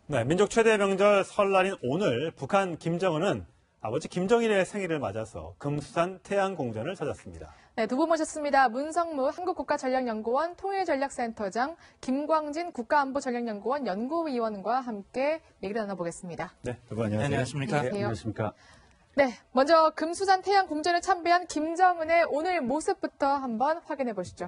네, 민족 최대 명절 설날인 오늘 북한 김정은은 아버지 김정일의 생일을 맞아서 금수산 태양궁전을 찾았습니다. 네, 두 분 모셨습니다. 문성무 한국국가전략연구원 통일전략센터장, 김광진 국가안보전략연구원 연구위원과 함께 얘기를 나눠보겠습니다. 네, 두 분 안녕하세요. 네, 안녕하십니까. 네, 안녕하십니까. 네, 먼저 금수산 태양궁전에 참배한 김정은의 오늘 모습부터 한번 확인해 보시죠.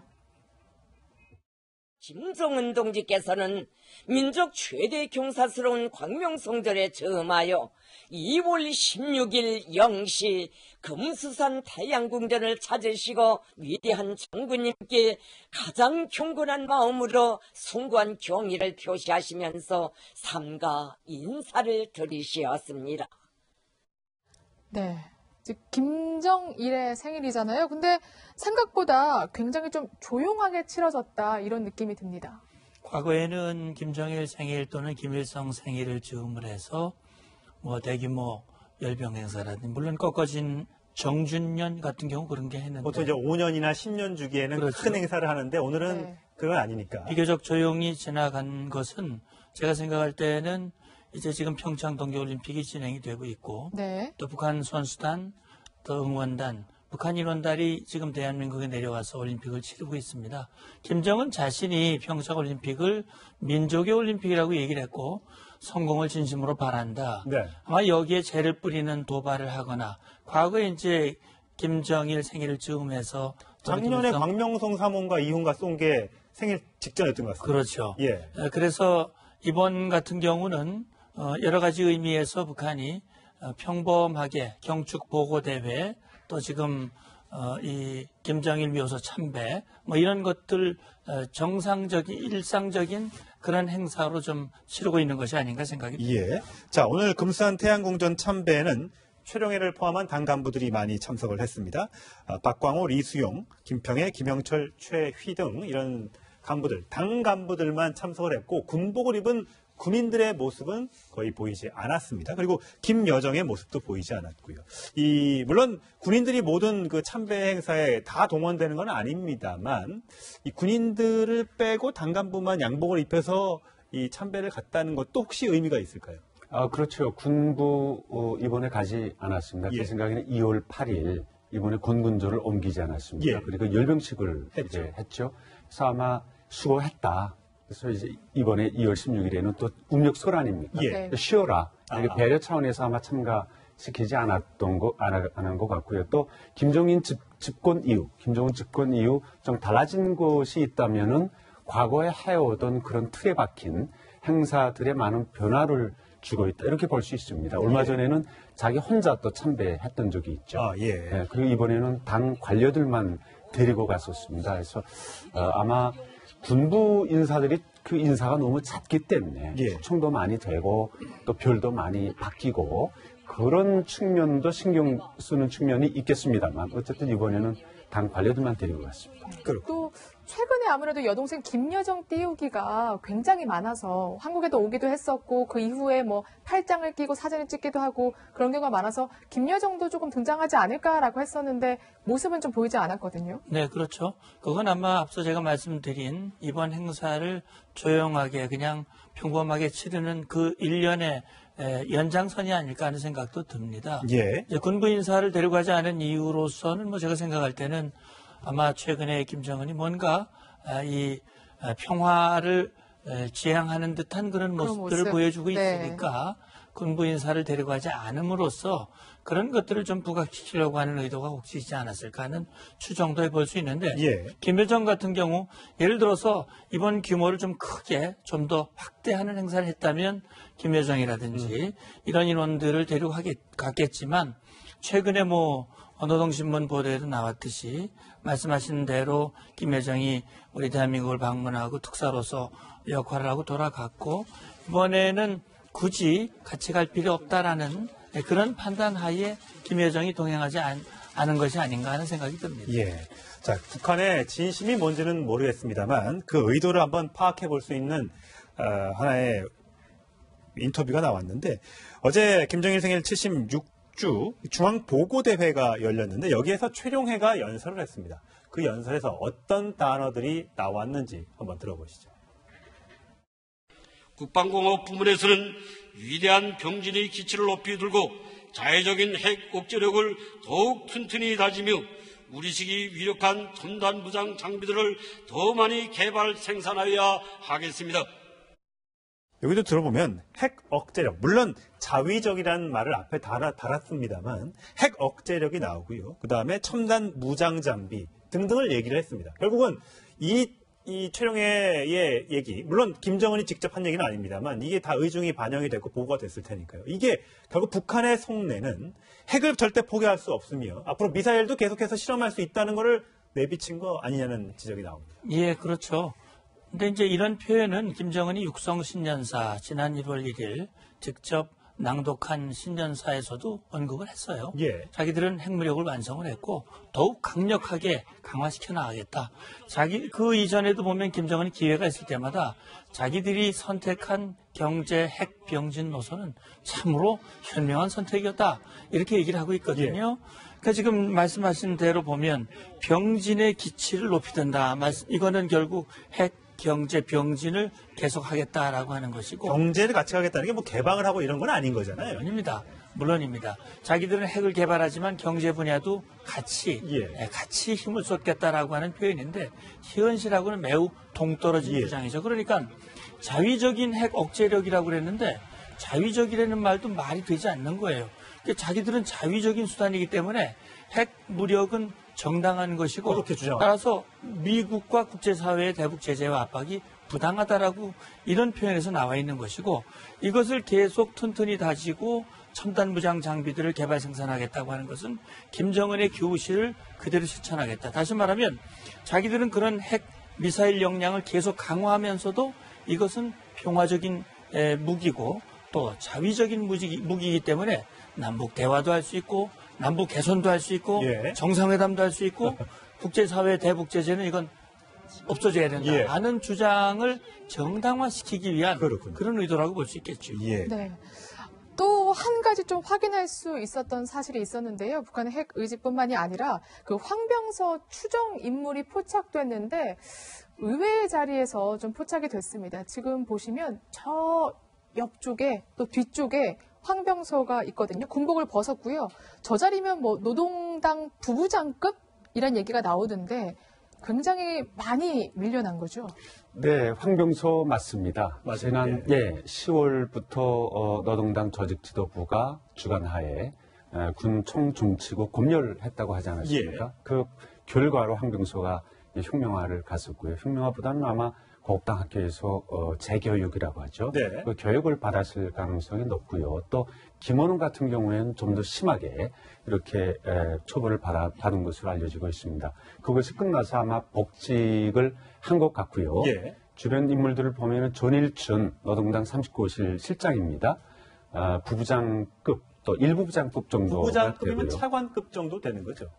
김정은 동지께서는 민족 최대 경사스러운 광명성절에 즈음하여 2월 16일 0시 금수산 태양궁전을 찾으시고 위대한 장군님께 가장 경건한 마음으로 숭고한 경의를 표시하시면서 삼가 인사를 드리시었습니다. 네, 김정일의 생일이잖아요. 근데 생각보다 굉장히 좀 조용하게 치러졌다 이런 느낌이 듭니다. 과거에는 김정일 생일 또는 김일성 생일을 즈음을 해서 대규모 열병 행사라든지 물론 꺾어진 정준년 같은 경우 그런 게 했는데 보통 이제 5년이나 10년 주기에는 그렇죠. 큰 행사를 하는데 오늘은 네. 그건 아니니까. 비교적 조용히 지나간 것은 제가 생각할 때는 이제 지금 평창 동계올림픽이 진행이 되고 있고 네. 또 북한 선수단 또 응원단 북한 인원단이 지금 대한민국에 내려와서 올림픽을 치르고 있습니다. 김정은 자신이 평창올림픽을 민족의 올림픽이라고 얘기를 했고 성공을 진심으로 바란다. 네. 아마 여기에 죄를 뿌리는 도발을 하거나 과거에 이제 김정일 생일을 즈음해서 작년에 광명성 사몬과 이훈가 쏜 게 생일 직전이었던 것 같습니다. 그렇죠. 예. 그래서 이번 같은 경우는 여러 가지 의미에서 북한이 평범하게 경축 보고 대회 또 지금 이 김정일 묘소 참배 이런 것들 정상적인 일상적인 그런 행사로 좀 치르고 있는 것이 아닌가 생각이 듭니다. 예. 자, 오늘 금수산 태양궁전 참배에는 최룡해를 포함한 당 간부들이 많이 참석을 했습니다. 박광호, 리수용, 김평애, 김영철, 최휘 등 이런 간부들, 당 간부들만 참석을 했고 군복을 입은 군인들의 모습은 거의 보이지 않았습니다. 그리고 김여정의 모습도 보이지 않았고요. 물론 군인들이 모든 그 참배 행사에 다 동원되는 건 아닙니다만 이 군인들을 빼고 당 간부만 양복을 입혀서 이 참배를 갔다는 것도 혹시 의미가 있을까요? 그렇죠. 군부 이번에 가지 않았습니다. 예. 제 생각에는 2월 8일 이번에 군군조를 옮기지 않았습니다. 예. 그리고 열병식을 했죠. 그래서 아마 수고했다. 그래서 이제 이번에 2월 16일에는 또 음력 설 아닙니까? 예. 쉬어라. 이렇게 배려 차원에서 아마 참가시키지 않았던 안 한 것 같고요. 또 김정은 집권 이후 좀 달라진 것이 있다면은 과거에 해오던 그런 틀에 박힌 행사들의 많은 변화를 주고 있다. 이렇게 볼 수 있습니다. 얼마 전에는 자기 혼자 또 참배했던 적이 있죠. 예. 네, 그리고 이번에는 당 관료들만 데리고 갔었습니다. 그래서 아마 군부 인사들이 그 인사가 너무 잦기 때문에 초청도 많이 되고 또 별도 많이 바뀌고 그런 측면도 신경 쓰는 측면이 있겠습니다만 어쨌든 이번에는 당 관료들만 데리고 갔습니다. 또 최근에 아무래도 여동생 김여정 띄우기가 굉장히 많아서 한국에도 오기도 했었고 그 이후에 팔짱을 끼고 사진을 찍기도 하고 그런 경우가 많아서 김여정도 조금 등장하지 않을까라고 했었는데 모습은 좀 보이지 않았거든요. 네, 그렇죠. 그건 아마 앞서 제가 말씀드린 이번 행사를 조용하게 그냥 평범하게 치르는 그 일련의 연장선이 아닐까 하는 생각도 듭니다. 예. 군부 인사를 데려가지 않은 이유로서는 제가 생각할 때는 아마 최근에 김정은이 뭔가 이 평화를 지향하는 듯한 그런 모습들을 보여주고 있으니까 군부 인사를 데려가지 않음으로써 그런 것들을 좀 부각시키려고 하는 의도가 혹시 있지 않았을까 하는 추정도 해볼 수 있는데 김여정 같은 경우 예를 들어서 이번 규모를 좀 크게 좀 더 확대하는 행사를 했다면 김여정이라든지 이런 인원들을 데려갔겠지만 최근에 노동신문 보도에도 나왔듯이 말씀하신 대로 김여정이 우리 대한민국을 방문하고 특사로서 역할을 하고 돌아갔고 이번에는 굳이 같이 갈 필요 없다라는 그런 판단 하에 김여정이 동행하지 않은 것이 아닌가 하는 생각이 듭니다. 예. 자, 북한의 진심이 뭔지는 모르겠습니다만 그 의도를 한번 파악해 볼 수 있는 하나의 인터뷰가 나왔는데 어제 김정일 생일 76주 중앙보고대회가 열렸는데 여기에서 최룡해가 연설을 했습니다. 그 연설에서 어떤 단어들이 나왔는지 한번 들어보시죠. 국방공업 부문에서는 위대한 병진의 기치를 높이 들고 자해적인 핵 억제력을 더욱 튼튼히 다지며 우리식이 위력한 첨단 무장 장비들을 더 많이 개발 생산하여야 하겠습니다. 여기도 들어보면 핵 억제력, 물론 자위적이라는 말을 앞에 달았습니다만 핵 억제력이 나오고요. 그 다음에 첨단 무장 장비 등등을 얘기를 했습니다. 결국은 이 최룡해의 얘기, 물론 김정은이 직접 한 얘기는 아닙니다만 이게 다 의중이 반영이 됐고 보고가 됐을 테니까요. 이게 결국 북한의 속내는 핵을 절대 포기할 수 없으며 앞으로 미사일도 계속해서 실험할 수 있다는 것을 내비친 거 아니냐는 지적이 나옵니다. 예, 그렇죠. 근데 이제 이런 표현은 김정은이 육성 신년사 지난 1월 1일 직접 낭독한 신년사에서도 언급을 했어요. 예. 자기들은 핵무력을 완성을 했고 더욱 강력하게 강화시켜 나가겠다. 그 이전에도 보면 김정은이 기회가 있을 때마다 자기들이 선택한 경제 핵 병진 노선은 참으로 현명한 선택이었다. 이렇게 얘기를 하고 있거든요. 그러니까 지금 말씀하신 대로 보면 병진의 기치를 높이든다. 이거는 결국 핵 경제 병진을 계속하겠다라고 하는 것이고 경제를 같이 하겠다는 게 뭐 개방을 하고 이런 건 아닌 거잖아요. 아닙니다. 물론입니다. 자기들은 핵을 개발하지만 경제 분야도 같이 힘을 쏟겠다라고 하는 표현인데 현실하고는 매우 동떨어진 주장이죠. 그러니까 자위적인 핵 억제력이라고 그랬는데 자위적이라는 말도 말이 되지 않는 거예요. 그러니까 자기들은 자위적인 수단이기 때문에 핵 무력은 정당한 것이고 따라서 미국과 국제사회의 대북 제재와 압박이 부당하다라고 이런 표현에서 나와 있는 것이고 이것을 계속 튼튼히 다지고 첨단 무장 장비들을 개발 생산하겠다고 하는 것은 김정은의 교실을 그대로 실천하겠다. 다시 말하면 자기들은 그런 핵 미사일 역량을 계속 강화하면서도 이것은 평화적인 무기고 또 자위적인 무기이기 때문에 남북 대화도 할 수 있고 남북 개선도 할 수 있고 정상회담도 할 수 있고 국제사회 대북 제재는 이건 없어져야 된다 하는 주장을 정당화시키기 위한 그런 의도라고 볼 수 있겠죠. 네. 또 한 가지 좀 확인할 수 있었던 사실이 있었는데요. 북한의 핵 의지뿐만이 아니라 그 황병서 추정 인물이 포착됐는데 의외의 자리에서 좀 포착이 됐습니다. 지금 보시면 저 옆쪽에 또 뒤쪽에 황병서가 있거든요. 군복을 벗었고요. 저 자리면 뭐 노동당 부부장급 이런 얘기가 나오던데 굉장히 많이 밀려난 거죠. 네, 황병서 맞습니다. 지난 10월부터 노동당 조직지도부가 주관하에 군 총중치고 검열했다고 하지 않았습니까? 그 결과로 황병서가 혁명화를 갔었고요. 혁명화보다는 아마 고급당 학교에서 재교육이라고 하죠. 그 교육을 받았을 가능성이 높고요. 또 김원훈 같은 경우에는 좀 더 심하게 이렇게 처벌을 받은 것으로 알려지고 있습니다. 그것이 끝나서 아마 복직을 한 것 같고요. 주변 인물들을 보면 전일춘 노동당 39호실 실장입니다. 부부장급 또 1부부장급 정도. 부부장급이면 차관급 정도 되는 거죠.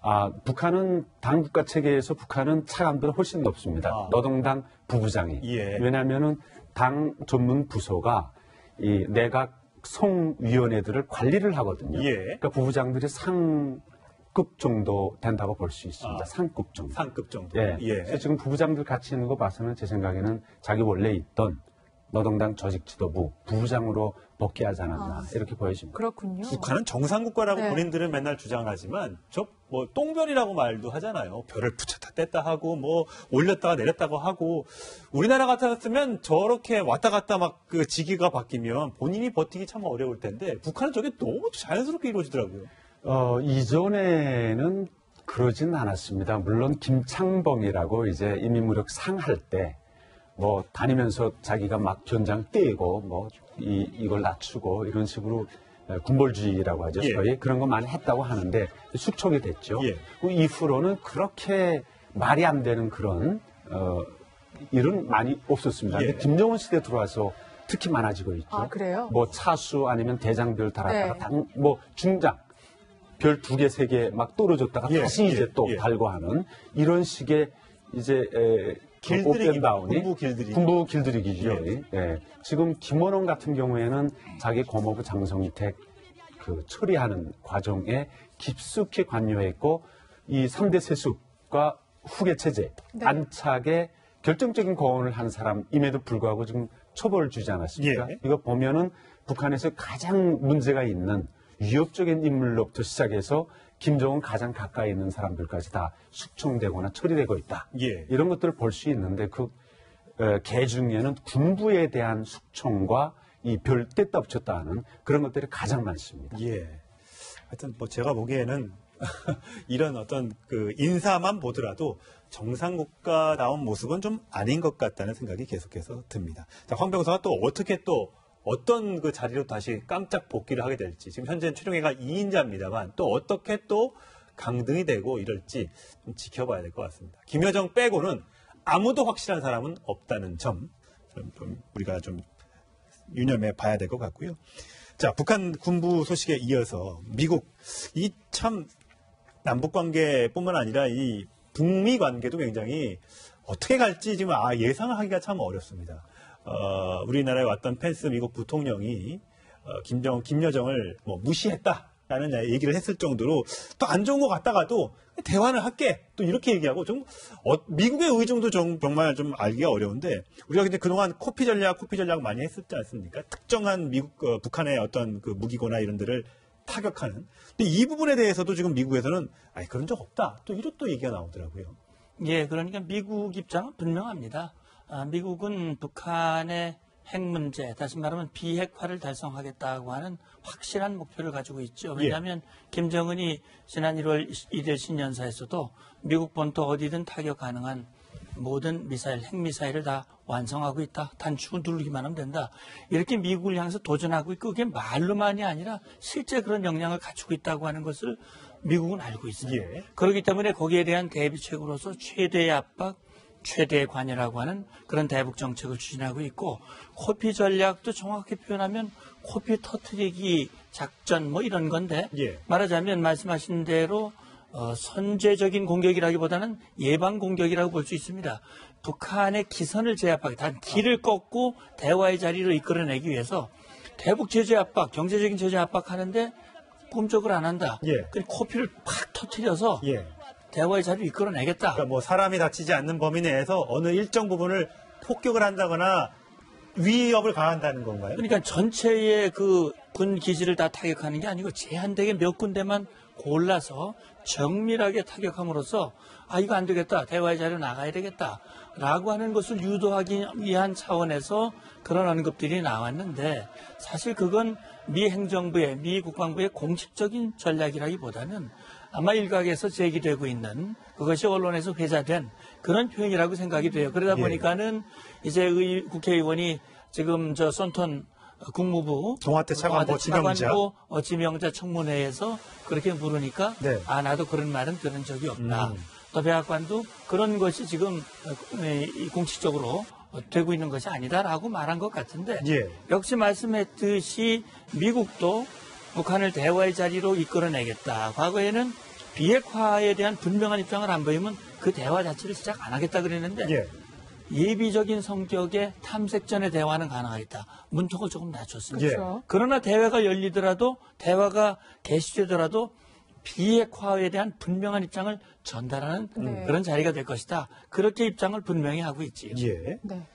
북한은 당국가 체계에서 북한은 차관보다 훨씬 높습니다. 노동당 부부장이. 왜냐하면은 당 전문 부서가 이 내각 송위원회들을 관리를 하거든요. 그러니까 부부장들이 상급 정도 된다고 볼 수 있습니다. 상급 정도. 상급 정도. 그래서 지금 부부장들 같이 있는 거 봐서는 제 생각에는 자기 원래 있던 노동당 조직지도부 부부장으로 복귀하지 않았나 이렇게 보여집니다. 그렇군요. 북한은 정상국가라고 본인들은 맨날 주장하지만 뭐 똥별이라고 말도 하잖아요. 별을 붙였다 뗐다 하고 뭐 올렸다가 내렸다고 하고 우리나라 같았으면 저렇게 왔다 갔다 막 그 지기가 바뀌면 본인이 버티기 참 어려울 텐데 북한은 저게 너무 자연스럽게 이루어지더라고요. 이전에는 그러진 않았습니다. 물론 김창범이라고 이제 인민무력 상할 때 뭐 다니면서 자기가 막 견장 떼고 뭐 이걸 낮추고 이런 식으로 군벌주의라고 하죠. 소위 그런 거 많이 했다고 하는데 숙청이 됐죠. 그 이후로는 그렇게 말이 안 되는 그런 일은 많이 없었습니다. 근데 김정은 시대 들어와서 특히 많아지고 있죠. 그래요? 뭐 차수 아니면 대장별 달았다가 뭐 중장 별 2개, 3개 막 떨어졌다가 다시 이제 또 달고 하는 이런 식의 이제 군부 길들이기죠. 지금 김원훈 같은 경우에는 자기 고모부 장성택 그 처리하는 과정에 깊숙이 관여했고 이 3대 세습과 후계 체제 안착에 결정적인 공헌을 한 사람임에도 불구하고 지금 초벌을 주지 않았습니까? 예. 이거 보면은 북한에서 가장 문제가 있는 위협적인 인물로부터 시작해서 김정은 가장 가까이 있는 사람들까지 다 숙청되거나 처리되고 있다. 예. 이런 것들을 볼 수 있는데 개 중에는 군부에 대한 숙청과 이 별 뗐다 붙였다 하는 그런 것들이 가장 많습니다. 예. 하여튼 뭐 제가 보기에는 이런 어떤 그 인사만 보더라도 정상국가다운 모습은 좀 아닌 것 같다는 생각이 계속해서 듭니다. 자, 황 변호사가 또 어떻게 또 어떤 그 자리로 다시 깜짝 복귀를 하게 될지, 지금 현재는 최종회가 2인자입니다만 또 어떻게 또 강등이 되고 이럴지 좀 지켜봐야 될 것 같습니다. 김여정 빼고는 아무도 확실한 사람은 없다는 점 좀 우리가 좀 유념해 봐야 될 것 같고요. 자, 북한 군부 소식에 이어서 미국, 이 참 남북 관계뿐만 아니라 이 북미 관계도 굉장히 어떻게 갈지 지금 예상을 하기가 참 어렵습니다. 우리나라에 왔던 펜스 미국 부통령이 김여정을 뭐 무시했다라는 얘기를 했을 정도로 또 안 좋은 것 같다가도 대화는 할게 또 이렇게 얘기하고 좀 미국의 의중도 정말 좀 알기가 어려운데 우리가 근데 그동안 코피 전략 많이 했었지 않습니까? 특정한 북한의 어떤 그 무기고나 이런 데를 타격하는. 근데 이 부분에 대해서도 지금 미국에서는 그런 적 없다. 또 이런 또 얘기가 나오더라고요. 예, 그러니까 미국 입장은 분명합니다. 미국은 북한의 핵 문제, 다시 말하면 비핵화를 달성하겠다고 하는 확실한 목표를 가지고 있죠. 왜냐하면 김정은이 지난 1월 1일 신년사에서도 미국 본토 어디든 타격 가능한 모든 미사일, 핵미사일을 다 완성하고 있다. 단추 누르기만 하면 된다. 이렇게 미국을 향해서 도전하고 있고 그게 말로만이 아니라 실제 그런 역량을 갖추고 있다고 하는 것을 미국은 알고 있어요. 예. 그렇기 때문에 거기에 대한 대비책으로서 최대의 압박, 최대의 관여라고 하는 그런 대북 정책을 추진하고 있고 코피 전략도 정확히 표현하면 코피 터트리기 작전 뭐 이런 건데 말하자면 말씀하신 대로 선제적인 공격이라기보다는 예방 공격이라고 볼 수 있습니다. 북한의 기선을 제압하기, 단 길을 꺾고 대화의 자리로 이끌어내기 위해서 대북 제재 압박, 경제적인 제재 압박하는데 꿈쩍을 안 한다. 그 코피를 팍 터트려서 대화의 자리를 이끌어내겠다. 그러니까 뭐 사람이 다치지 않는 범위 내에서 어느 일정 부분을 폭격을 한다거나 위협을 가한다는 건가요? 그러니까 전체의 그 군 기지를 다 타격하는 게 아니고 제한되게 몇 군데만 골라서 정밀하게 타격함으로써 이거 안 되겠다. 대화의 자리로 나가야 되겠다라고 하는 것을 유도하기 위한 차원에서 그런 언급들이 나왔는데 사실 그건 미 행정부의, 미 국방부의 공식적인 전략이라기보다는 아마 일각에서 제기되고 있는 그것이 언론에서 회자된 그런 표현이라고 생각이 돼요. 그러다 보니까는 이제 국회의원이 지금 손턴 국무부 동아태 차관보 지명자 청문회에서 그렇게 물으니까 나도 그런 말은 들은 적이 없다. 또 백악관도 그런 것이 지금 공식적으로 되고 있는 것이 아니다라고 말한 것 같은데 역시 말씀했듯이 미국도 북한을 대화의 자리로 이끌어내겠다. 과거에는 비핵화에 대한 분명한 입장을 안 보이면 그 대화 자체를 시작 안 하겠다 그랬는데 예비적인 성격의 탐색전의 대화는 가능하겠다. 문턱을 조금 낮췄습니다. 그러나 대화가 열리더라도 대화가 개시되더라도 비핵화에 대한 분명한 입장을 전달하는 그런 자리가 될 것이다. 그렇게 입장을 분명히 하고 있지요. 네.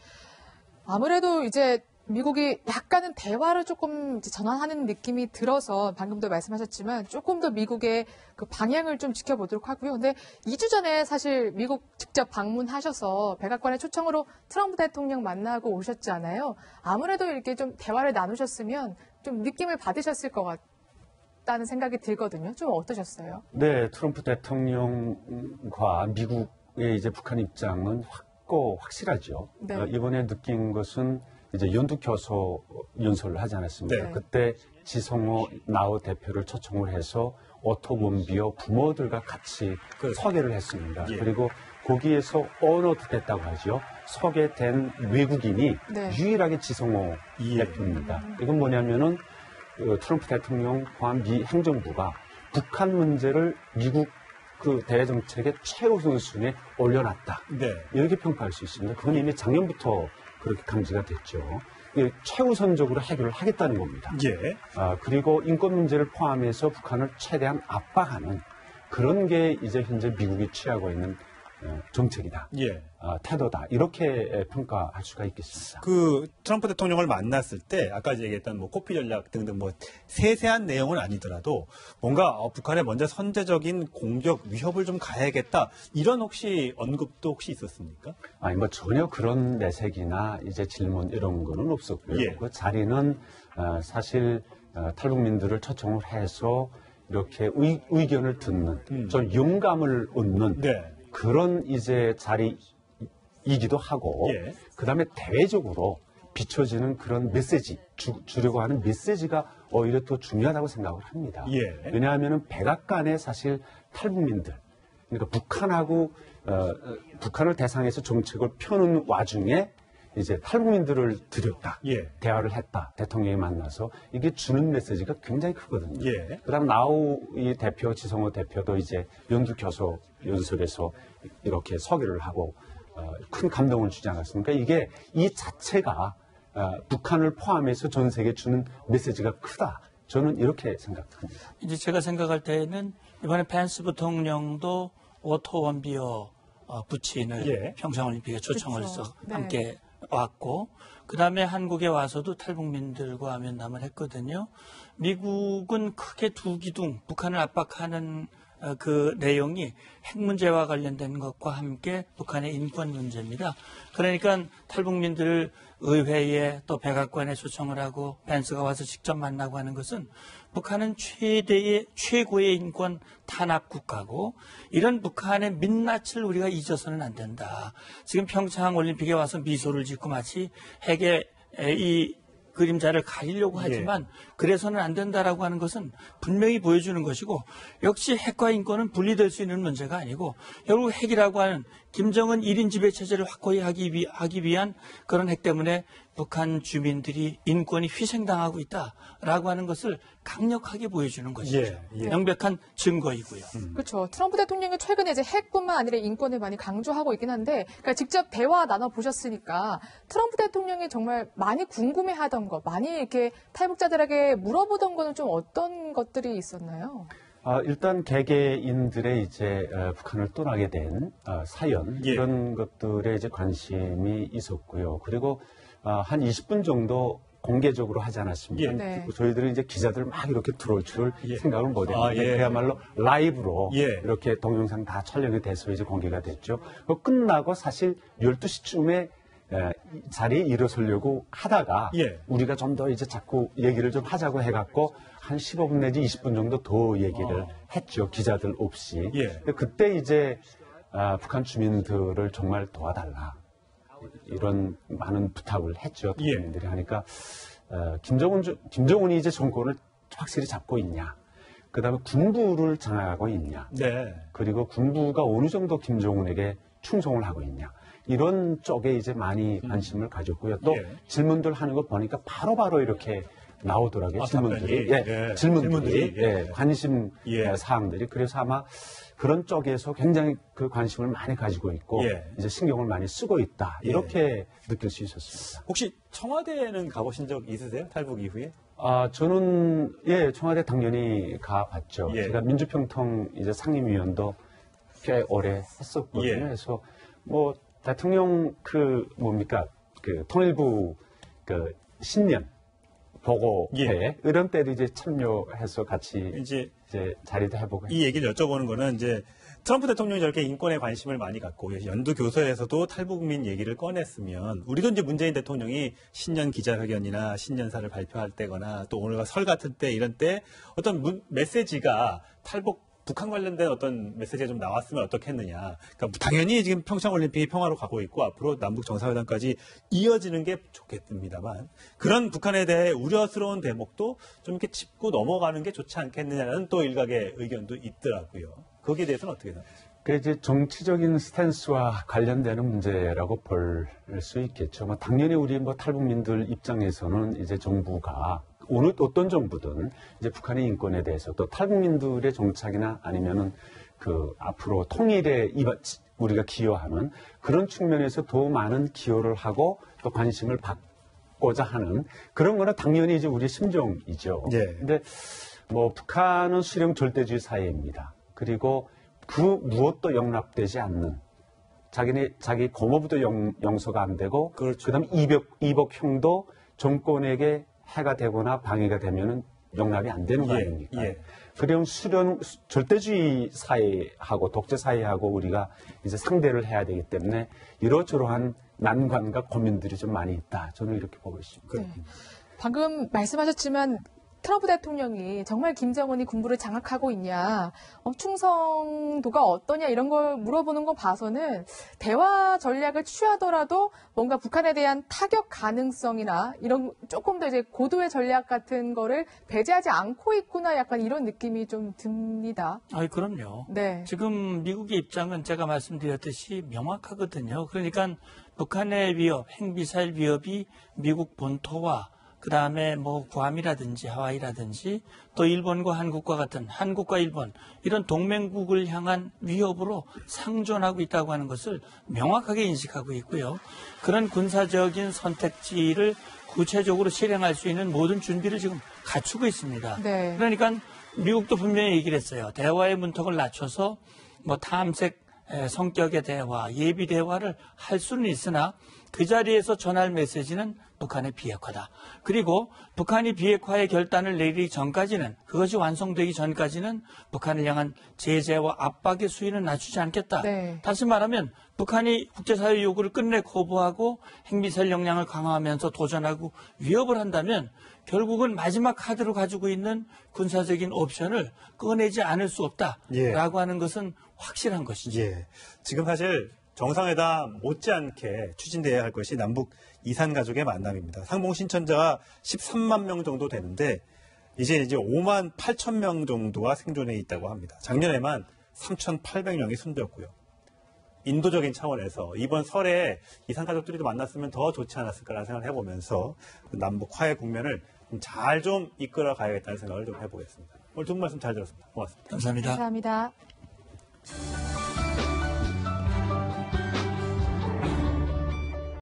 아무래도 이제 미국이 약간은 대화를 조금 전환하는 느낌이 들어서 방금도 말씀하셨지만 조금 더 미국의 그 방향을 좀 지켜보도록 하고요. 근데 2주 전에 사실 미국 직접 방문하셔서 백악관의 초청으로 트럼프 대통령 만나고 오셨잖아요. 아무래도 이렇게 좀 대화를 나누셨으면 좀 느낌을 받으셨을 것 같다는 생각이 들거든요. 좀 어떠셨어요? 네, 트럼프 대통령과 미국의 이제 북한 입장은 확실하죠. 이번에 느낀 것은 이제 연두교서 연설을 하지 않았습니까? 그때 지성호 나우 대표를 초청을 해서 오토 원비어 부모들과 같이 소개를 했습니다. 그리고 거기에서 언어됐다고 하죠. 소개된 외국인이 유일하게 지성호 대표입니다. 이건 뭐냐면은 트럼프 대통령과 미 행정부가 북한 문제를 미국 그 대외 정책의 최우선 순위에 올려놨다. 이렇게 평가할 수 있습니다. 그건 이미 작년부터 그렇게 감지가 됐죠. 최우선적으로 해결을 하겠다는 겁니다. 그리고 인권 문제를 포함해서 북한을 최대한 압박하는 그런 게 이제 현재 미국이 취하고 있는 정책이다. 예. 태도다. 이렇게 평가할 수가 있겠습니다. 그 트럼프 대통령을 만났을 때 아까 얘기했던 뭐 코피 전략 등등 뭐 세세한 내용은 아니더라도 뭔가 북한에 먼저 선제적인 공격 위협을 좀 가해야겠다 이런 혹시 언급도 혹시 있었습니까? 아니 뭐 전혀 그런 내색이나 이제 질문 이런 거는 없었고요. 예. 그 자리는 사실 탈북민들을 초청을 해서 이렇게 의견을 듣는 좀 영감을 얻는 네. 그런 이제 자리이기도 하고 예. 그다음에 대외적으로 비춰지는 그런 메시지 주려고 하는 메시지가 오히려 더 중요하다고 생각을 합니다. 예. 왜냐하면은 백악관에 사실 탈북민들 그러니까 북한을 대상해서 정책을 펴는 와중에 이제 탈북민들을 들였다. 예. 대화를 했다. 대통령이 만나서 이게 주는 메시지가 굉장히 크거든요. 예. 그다음 나우 이 대표 지성호 대표도 이제 연두 교수 연설에서 이렇게 서기를 하고 큰 감동을 주지 않았습니까? 이게 이 자체가 북한을 포함해서 전 세계에 주는 메시지가 크다. 저는 이렇게 생각합니다. 이제 제가 생각할 때는 이번에 펜스 부통령도 오토 원비어 부친을 예. 평창올림픽에 초청을 그렇죠. 해서 네. 함께 왔고 그다음에 한국에 와서도 탈북민들과 면담을 했거든요. 미국은 크게 두 기둥 북한을 압박하는 그 내용이 핵 문제와 관련된 것과 함께 북한의 인권 문제입니다. 그러니까 탈북민들을 의회에 또 백악관에 초청을 하고 펜스가 와서 직접 만나고 하는 것은 북한은 최고의 인권 탄압 국가고 이런 북한의 민낯을 우리가 잊어서는 안 된다. 지금 평창 올림픽에 와서 미소를 짓고 마치 핵의 이 그림자를 가리려고 하지만 그래서는 안 된다라고 하는 것은 분명히 보여주는 것이고 역시 핵과 인권은 분리될 수 있는 문제가 아니고 결국 핵이라고 하는 김정은 1인 지배 체제를 확고히 하기 위한 그런 핵 때문에 북한 주민들이 인권이 희생당하고 있다라고 하는 것을 강력하게 보여주는 것이죠. 예. 명백한 증거이고요. 그렇죠. 트럼프 대통령이 최근에 이제 핵뿐만 아니라 인권을 많이 강조하고 있긴 한데, 그러니까 직접 대화 나눠 보셨으니까 트럼프 대통령이 정말 많이 궁금해하던 것, 많이 이렇게 탈북자들에게 물어보던 거는 좀 어떤 것들이 있었나요? 일단 개개인들의 이제 북한을 떠나게 된 사연 예. 이런 것들에 이제 관심이 있었고요. 그리고 한 20분 정도 공개적으로 하지 않았습니까? 예. 네. 저희들은 이제 기자들 막 이렇게 들어올 줄 생각을 못했는데 예. 그야말로 라이브로 예. 이렇게 동영상 다 촬영이 돼서 이제 공개가 됐죠. 끝나고 사실 12시쯤에 자리에 일어서려고 하다가 예. 우리가 좀 더 이제 자꾸 얘기를 좀 하자고 해갖고 한 15분 내지 20분 정도 더 얘기를 했죠. 기자들 없이. 예. 근데 그때 이제 북한 주민들을 정말 도와달라. 이런 많은 부탁을 했죠. 대통령들이 하니까 김정은이 이제 정권을 확실히 잡고 있냐. 그다음에 군부를 장악하고 있냐. 네. 그리고 군부가 어느 정도 김정은에게 충성을 하고 있냐. 이런 쪽에 이제 많이 관심을 가졌고요. 또 예. 질문들 하는 거 보니까 바로바로 이렇게 나오더라고요. 질문들이. 답변이. 질문들이. 예. 관심 예. 사항들이. 그래서 아마 그런 쪽에서 굉장히 그 관심을 많이 가지고 있고 예. 이제 신경을 많이 쓰고 있다. 이렇게 느낄 수 있었습니다. 혹시 청와대에는 가보신 적 있으세요? 탈북 이후에? 저는 청와대 당연히 가봤죠. 예. 제가 민주평통 이제 상임위원도 꽤 오래 했었거든요. 예. 그래서 뭐 대통령 통일부 신년 보고회 이런 때도 이제 참여해서 같이 이제 자리도 해보고 이 얘기를 여쭤보는 거는 이제 트럼프 대통령이 저렇게 인권에 관심을 많이 갖고 연두 교서에서도 탈북민 얘기를 꺼냈으면 우리도 이제 문재인 대통령이 신년 기자회견이나 신년사를 발표할 때거나 또 오늘과 설 같은 때 이런 때 어떤 메시지가 북한 관련된 어떤 메시지가 좀 나왔으면 어떻겠느냐. 그러니까 당연히 지금 평창올림픽이 평화로 가고 있고 앞으로 남북 정상회담까지 이어지는 게 좋겠습니다만 그런 북한에 대해 우려스러운 대목도 좀 이렇게 짚고 넘어가는 게 좋지 않겠느냐는 또 일각의 의견도 있더라고요. 거기에 대해서는 어떻게 생각하세요? 그 이제 정치적인 스탠스와 관련되는 문제라고 볼 수 있겠죠. 당연히 우리 탈북민들 입장에서는 이제 정부가 어떤 정부든 이제 북한의 인권에 대해서 또 탈북민들의 정착이나 아니면은 앞으로 통일에 우리가 기여하는 그런 측면에서 더 많은 기여를 하고 또 관심을 받고자 하는 그런 거는 당연히 이제 우리의 심정이죠. 예. 근데 북한은 수령 절대주의 사회입니다. 그리고 그 무엇도 용납되지 않는 자기 고모부도 용서가 안 되고, 그렇죠. 그다음에 이복형도 정권에게 해가 되거나 방해가 되면은 용납이 안 되는 거 예, 아닙니까? 예. 그런 절대주의 사회하고 독재 사회하고 우리가 이제 상대를 해야 되기 때문에 이러저러한 난관과 고민들이 좀 많이 있다. 저는 이렇게 보고 있습니다. 네. 방금 말씀하셨지만 트럼프 대통령이 정말 김정은이 군부를 장악하고 있냐, 충성도가 어떠냐 이런 걸 물어보는 거 봐서는 대화 전략을 취하더라도 뭔가 북한에 대한 타격 가능성이나 이런 조금 더 이제 고도의 전략 같은 거를 배제하지 않고 있구나 약간 이런 느낌이 좀 듭니다. 그럼요. 네. 지금 미국의 입장은 제가 말씀드렸듯이 명확하거든요. 그러니까 북한의 위협, 핵미사일 위협이 미국 본토와 그다음에 뭐 구암이라든지 하와이라든지 또 일본과 한국과 같은 한국과 일본 이런 동맹국을 향한 위협으로 상존하고 있다고 하는 것을 명확하게 인식하고 있고요. 그런 군사적인 선택지를 구체적으로 실행할 수 있는 모든 준비를 지금 갖추고 있습니다. 네. 그러니까 미국도 분명히 얘기를 했어요. 대화의 문턱을 낮춰서 뭐 탐색 성격의 대화, 예비 대화를 할 수는 있으나 그 자리에서 전할 메시지는 북한의 비핵화다. 그리고 북한이 비핵화의 결단을 내리기 전까지는, 그것이 완성되기 전까지는 북한을 향한 제재와 압박의 수위는 낮추지 않겠다. 네. 다시 말하면 북한이 국제사회 요구를 끝내 거부하고 핵미사일 역량을 강화하면서 도전하고 위협을 한다면 결국은 마지막 카드로 가지고 있는 군사적인 옵션을 꺼내지 않을 수 없다라고 하는 것은 확실한 것이죠. 예. 지금 사실 정상회담 못지않게 추진돼야 할 것이 남북 이산가족의 만남입니다. 상봉 신청자가 13만 명 정도 되는데 이제 5만 8천 명 정도가 생존해 있다고 합니다. 작년에만 3,800명이 숨졌고요. 인도적인 차원에서 이번 설에 이산가족들이 만났으면 더 좋지 않았을까라는 생각을 해보면서 남북 화해 국면을 잘 좀 이끌어 가야겠다는 생각을 좀 해보겠습니다. 오늘 두 분 말씀 잘 들었습니다. 고맙습니다. 감사합니다. 감사합니다.